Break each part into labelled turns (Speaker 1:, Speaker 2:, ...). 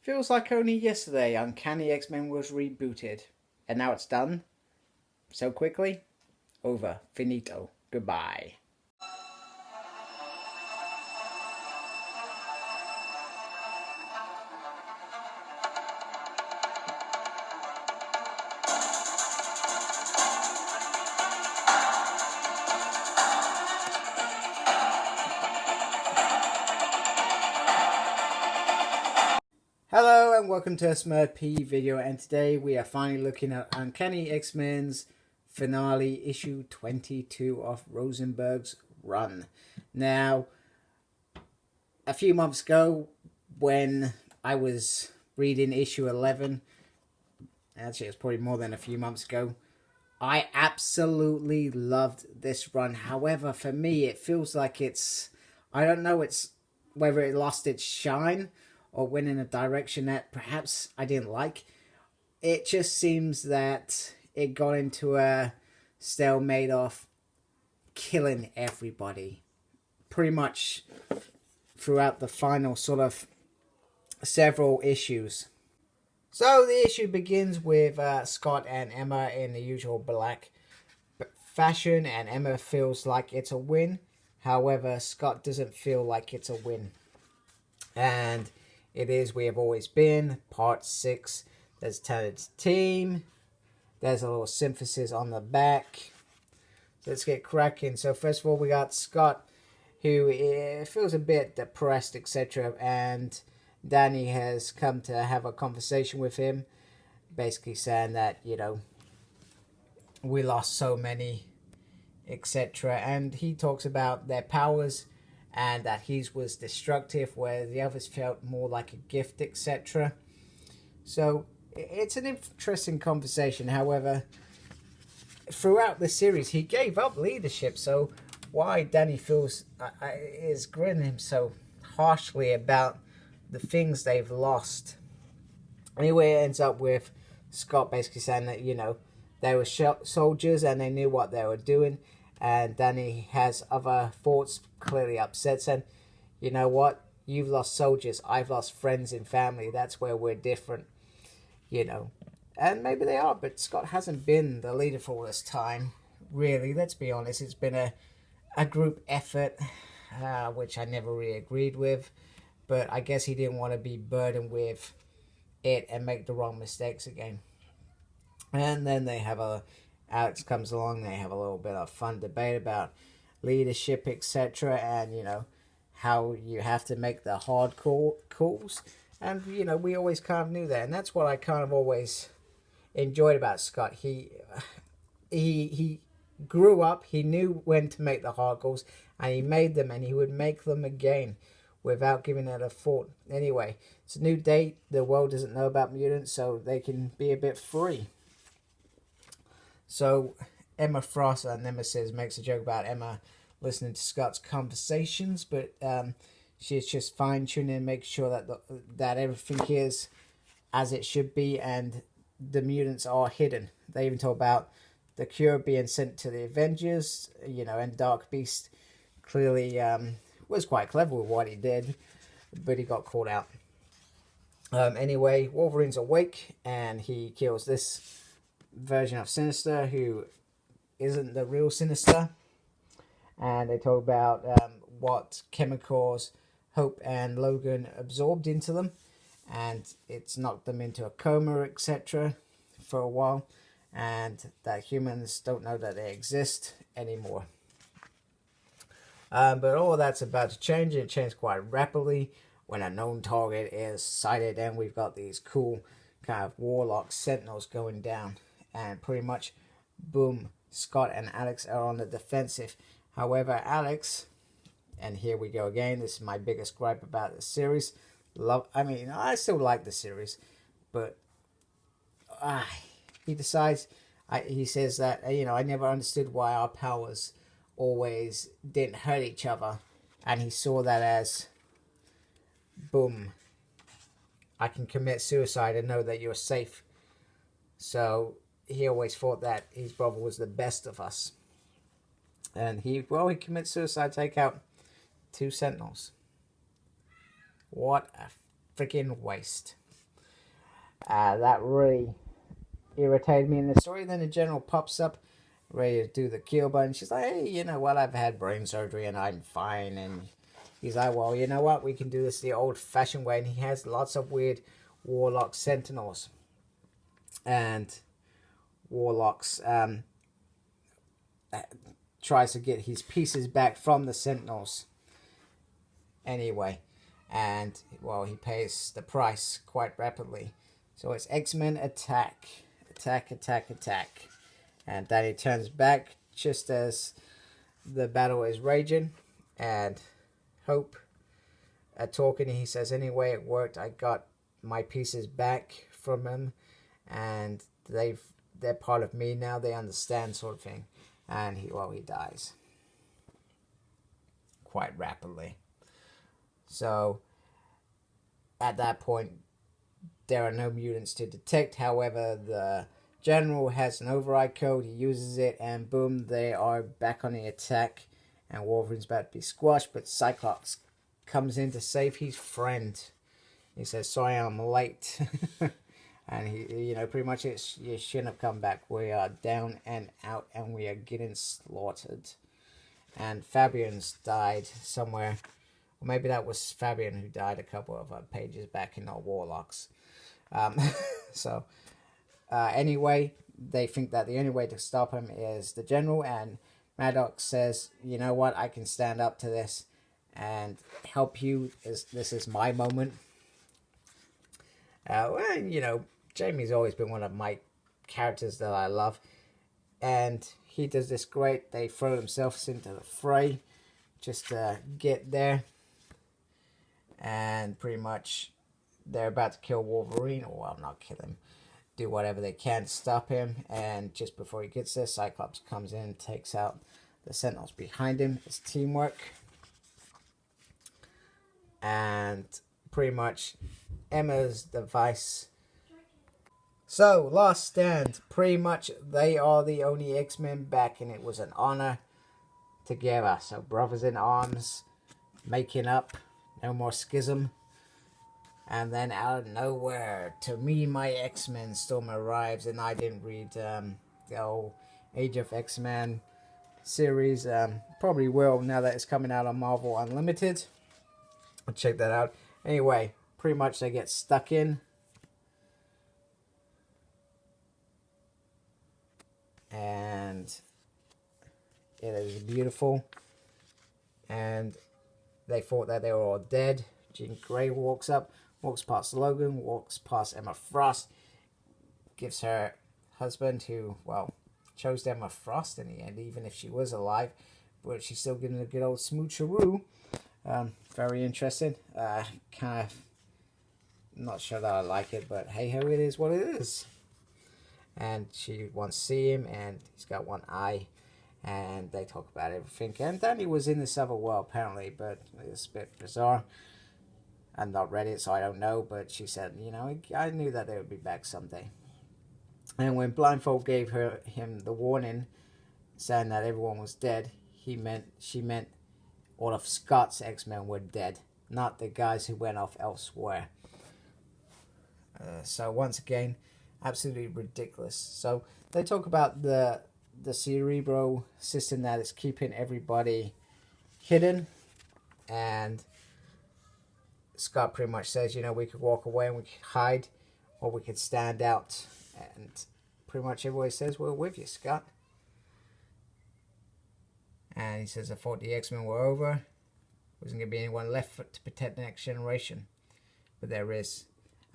Speaker 1: Feels like only yesterday Uncanny X-Men was rebooted. And now it's done? So quickly? Over. Finito. Goodbye. Hello and welcome to a Smurp video, and today we are finally looking at Uncanny X-Men's finale, issue 22 of Rosenberg's run. Now, a few months ago when I was reading issue 11, actually it was probably more than a few months ago, I absolutely loved this run. However, for me it feels like I don't know whether it lost its shine or went in a direction that perhaps I didn't like. It just seems that it got into a stalemate of killing everybody pretty much throughout the final sort of several issues. So the issue begins with Scott and Emma in the usual black fashion, and Emma feels like it's a win. However, Scott doesn't feel like it's a win. And it is We Have Always Been, part 6. There's talented team. There's a little synthesis on the back. So let's get cracking. So first of all, we got Scott, who feels a bit depressed, etc. And Danny has come to have a conversation with him, basically saying that, you know, we lost so many, etc. And he talks about their powers and that his was destructive, where the others felt more like a gift, etc. So it's an interesting conversation. However, throughout the series, he gave up leadership. So why Danny feels is grinning him so harshly about the things they've lost. Anyway, it ends up with Scott basically saying that, you know, they were soldiers and they knew what they were doing. And Danny has other thoughts, clearly upset, saying, you know what, you've lost soldiers, I've lost friends and family, that's where we're different, you know. And maybe they are, but Scott hasn't been the leader for all this time, really, let's be honest. It's been a group effort, which I never really agreed with, but I guess he didn't want to be burdened with it and make the wrong mistakes again. And then they have Alex comes along, they have a little bit of fun debate about leadership, etc. And, you know, how you have to make the hard calls. And, you know, we always kind of knew that. And that's what I kind of always enjoyed about Scott. He grew up, he knew when to make the hard calls, and he made them, and he would make them again without giving it a thought. Anyway, it's a new date. The world doesn't know about mutants, so they can be a bit free. So Emma Frost, our nemesis, makes a joke about Emma listening to Scott's conversations, but she's just fine-tuning and making sure that everything is as it should be, and the mutants are hidden. They even talk about the cure being sent to the Avengers, you know, and Dark Beast clearly was quite clever with what he did, but he got caught out. Anyway, Wolverine's awake, and he kills this version of Sinister, who isn't the real Sinister. And they talk about what chemicals Hope and Logan absorbed into them, and it's knocked them into a coma, etc. for a while, and that humans don't know that they exist anymore. But all that's about to change, and it changed quite rapidly when a known target is sighted, and we've got these cool kind of warlock sentinels going down. And pretty much, boom, Scott and Alex are on the defensive. However, Alex, and here we go again, this is my biggest gripe about the series. I still like the series, but he decides, he says that, you know, I never understood why our powers always didn't hurt each other. And he saw that as, boom, I can commit suicide and know that you're safe. So he always thought that his brother was the best of us. And he commits suicide, take out 2 sentinels. What a freaking waste. That really irritated me in the story. Then the general pops up, ready to do the kill button. She's like, hey, you know what? I've had brain surgery and I'm fine. And he's like, well, you know what? We can do this the old-fashioned way. And he has lots of weird warlock sentinels. And warlocks tries to get his pieces back from the sentinels anyway. And, well, he pays the price quite rapidly. So it's X-Men attack. Attack, attack, attack. And then he turns back just as the battle is raging. And Hope talking, he says, anyway, it worked. I got my pieces back from him. And they're part of me now. They understand, sort of thing. And he dies. Quite rapidly. So, at that point, there are no mutants to detect. However, the general has an override code. He uses it, and boom, they are back on the attack. And Wolverine's about to be squashed, but Cyclops comes in to save his friend. He says, sorry I'm late. And he, pretty much you shouldn't have come back. We are down and out, and we are getting slaughtered. And Fabian's died somewhere. Or maybe that was Fabian who died a couple of pages back in our Warlocks. Anyway, they think that the only way to stop him is the general, and Maddox says, you know what, I can stand up to this and help you. This is my moment. Jamie's always been one of my characters that I love. And he does this great. They throw themselves into the fray just to get there. And pretty much they're about to kill Wolverine. Or, well, not kill him. Do whatever they can to stop him. And just before he gets there, Cyclops comes in and takes out the Sentinels behind him. It's teamwork. And pretty much Emma's device. So, Last Stand. Pretty much they are the only X-Men back, and it was an honor together. So, brothers in arms, making up, no more schism. And then out of nowhere, To Me, My X-Men Storm arrives, and I didn't read the old Age of X-Men series. Probably will now that it's coming out on Marvel Unlimited. I'll check that out. Anyway, pretty much they get stuck in. And it is beautiful. And they thought that they were all dead. Jean Grey walks up, walks past Logan, walks past Emma Frost, gives her husband, who, well, chose Emma Frost in the end, even if she was alive, but she's still getting a good old smoocheroo. Very interesting. Kind of not sure that I like it, but hey ho, it is what it is. And she wants to see him, and he's got one eye, and they talk about everything. And Danny was in this other world, apparently, but it's a bit bizarre. I'm not read it, so I don't know, but she said, I knew that they would be back someday. And when Blindfold gave him the warning, saying that everyone was dead, she meant all of Scott's X-Men were dead, not the guys who went off elsewhere. So once again, absolutely ridiculous. So they talk about the Cerebro system that is keeping everybody hidden, and Scott pretty much says, we could walk away and we could hide, or we could stand out, and pretty much everybody says, we're with you, Scott. And he says, I thought the X-Men were over. Wasn't going to be anyone left to protect the next generation, but there is.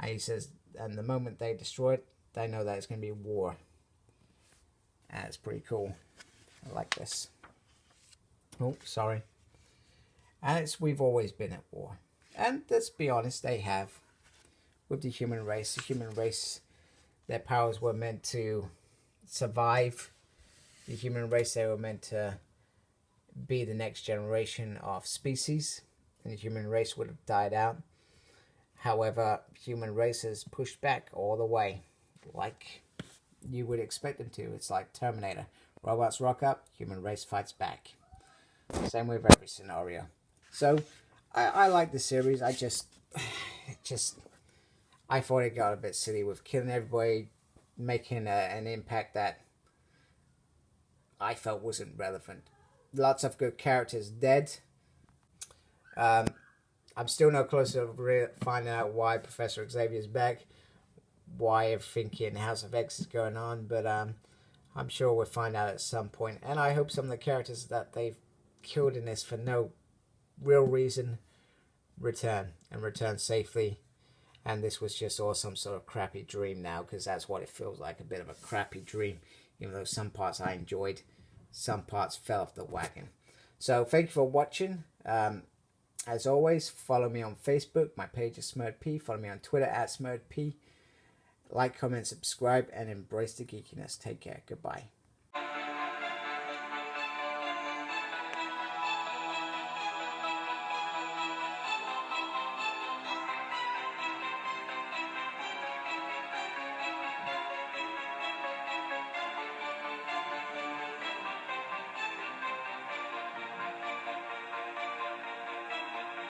Speaker 1: And he says, and the moment they destroy it, they know that it's going to be war. And it's pretty cool. I like this. Oh, sorry. And we've always been at war. And let's be honest, they have. With the human race. The human race, their powers were meant to survive. The human race, they were meant to be the next generation of species. And the human race would have died out. However, human race has pushed back all the way. Like you would expect them to. It's like Terminator. Robots rock up, human race fights back. Same with every scenario. So, I like the series. I thought it got a bit silly with killing everybody, making an impact that I felt wasn't relevant. Lots of good characters dead. I'm still no closer to finding out why Professor Xavier's back, why everything in House of X is going on, but I'm sure we'll find out at some point. And I hope some of the characters that they've killed in this for no real reason return safely. And this was just all some sort of crappy dream now, because that's what it feels like, a bit of a crappy dream. Even though some parts I enjoyed, some parts fell off the wagon. So thank you for watching. As always, follow me on Facebook. My page is SmurredP. Follow me on Twitter @SmurredP. Like, comment, subscribe, and embrace the geekiness. Take care. Goodbye.